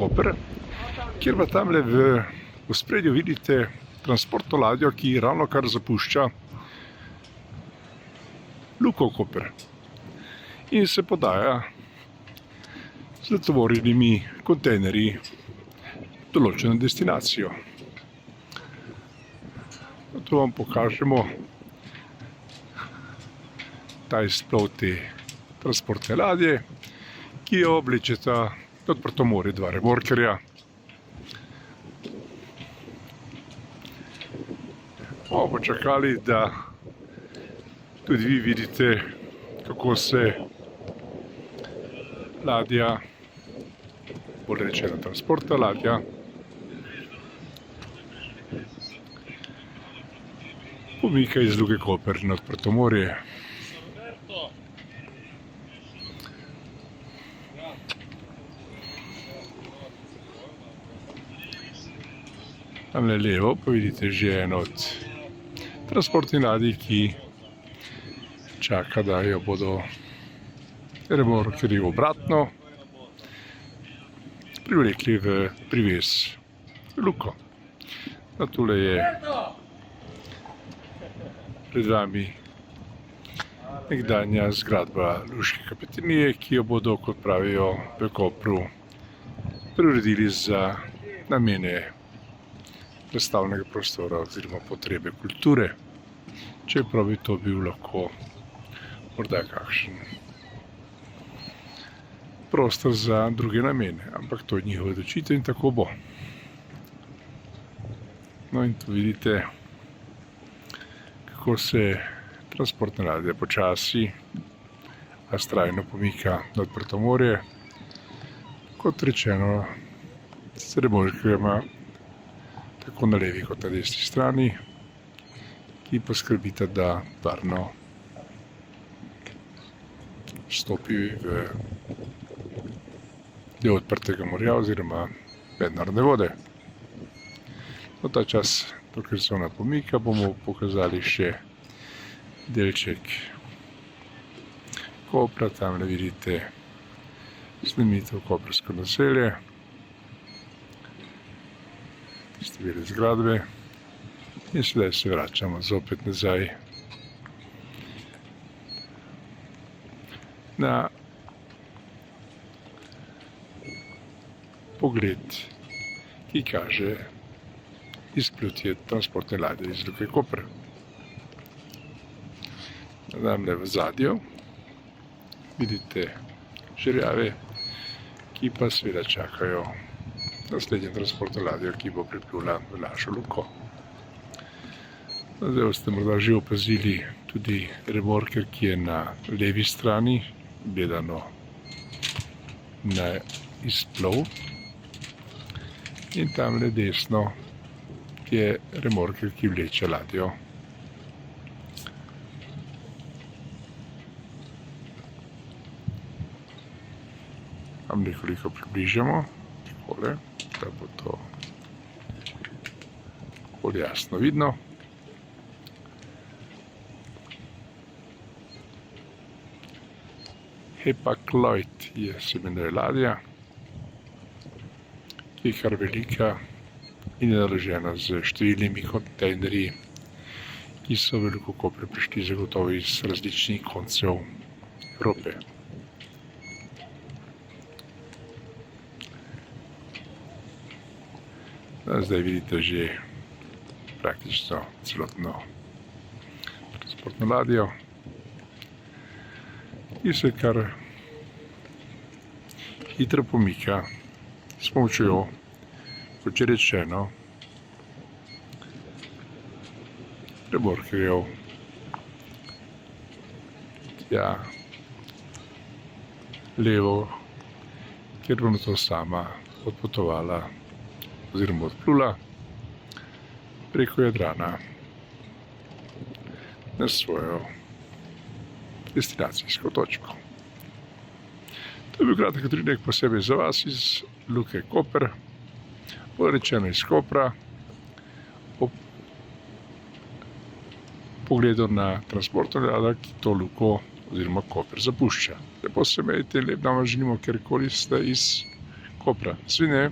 Koper, kjer pa tamle v ospredju vidite transportno ladjo, ki ravno kar zapušča Luko Koper in se podaja z tovorjenimi kontejnerji v določeno destinacijo. Tu vam pokažemo ta izplov te transportne ladje, ki jo vlečeta na odprto morje dva remorkerja. Bomo počakali, da tudi vi vidite, kako se ladja, bolje rečeno transportna ladja, pomika iz Luke Koper na odprto morje. Tamle levo pa vidite že eno od transportnih ladij, ki čaka, da jo bodo remorkerji obratno privlekli v privez Luko. Tule je pred vami nekdanja zgradba luške kapetanije, ki jo bodo, kot pravijo v Kopru, preuredili za namene razstavnega prostora oziroma potrebe kulture, čeprav bi to bil lahko morda kakšen prostor za druge namene, ampak to je njihova odločitev in tako bo. No in tu vidite, kako se transportna ladja počasi, a vztrajno pomika na odprto morje, kot rečeno, s remorkerjema tako na levi kot na desni strani, ki poskrbita, da varno vstopi v del odprtega morja oziroma mednarodne vode. V ta čas, dokler se ona pomika, bomo pokazali še delček Kopra. Tamle vidite znamenito koprsko naselje, tiste bele zgradbe, in sedaj se vračamo zopet nazaj na pogled, ki kaže izplutje transportne ladje iz Luke Koper. Tamle v ozadju vidite žerjave, ki pa seveda čakajo naslednjo transportno ladjo, ki bo priplula v našo Luko. Zdaj boste morda že opazili tudi remorker, ki je na levi strani, gledano na izplov, in tamle desno je remorker, ki vleče ladjo. Tam nekoliko približamo, takole, da bo to bolj jasno vidno. Hapag-Lloyd se imenuje ladja, ki je kar velika in je naložena z številnimi kontejnerji, ki so v Luko Koper prišli zagotovo iz različnih koncev Evrope. Zdaj vidite že praktično celotno transportno ladjo, ki se kar hitro pomika s pomočjo, kot že rečeno, remorkerjev tja levo, kjer bo nato sama odpotovala oziroma odplula preko Jadrana na svojo destinacijsko točko. To je bil kratek utrinek posebej za vas iz Luke Koper, bolj rečeno iz Kopra, ob pogledu na transportno ladjo, ki to Luko oziroma Koper zapušča. Lepo se imejte, lep dan vam želimo, kjerkoli ste iz Kopra. Svine.